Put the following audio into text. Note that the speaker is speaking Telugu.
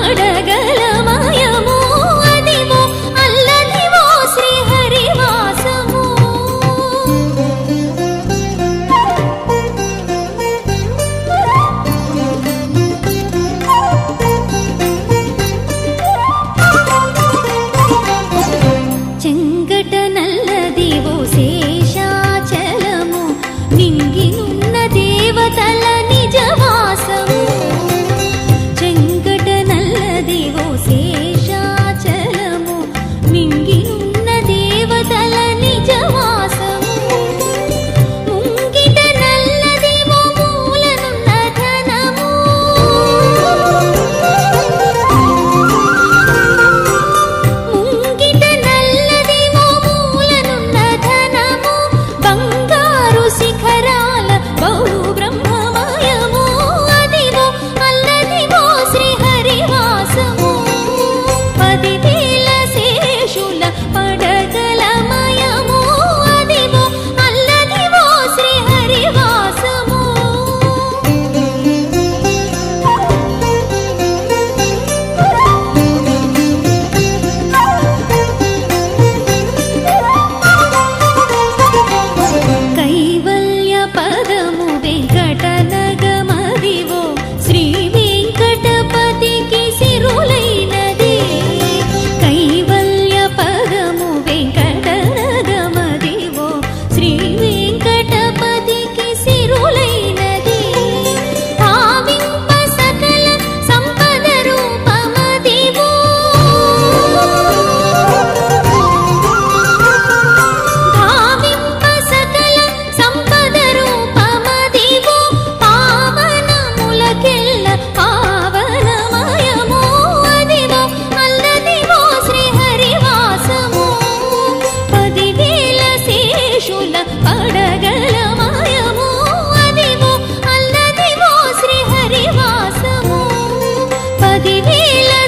పడగలమయము అదివో అల్లదివో శ్రీహరివాసము చెంగట నల్లదివో శేషాచలము నింగినున్న దేవతల నిజవాసము చెంగట నల్లదివో శేషాచలము నింగినున్న దేవతల నిజవాసము ముంగిట నల్లదివో మూలనున్న ధనము ముంగిట నల్లదివో మూలనున్న ధనము బంగారు శిఖరాల బహు బ్రహ్మమయము అదివో అల్లదివో శ్రీహరివాసము 10,000 శేషుల పడగలమయము అదివో అల్లదివో శ్రీహరివాసము కైవల్య పదము వెంకటనగమదివో శ్రీ వెంకటపతికి సిరులైనది కైవల్య పదము వెంకటనగమదివో శ్రీ వెంకటపతికి సిరులైనది భావింప సకల సంపద రూపమదివో భావింప సకల సంపద రూపమదివో పావనములకెల్ల పావనమయము అదివో అల్లదివో శ్రీహరివాసము 10,000 శేషుల పడగలమయము అదివో అల్లదివో శ్రీహరివాసము 10,000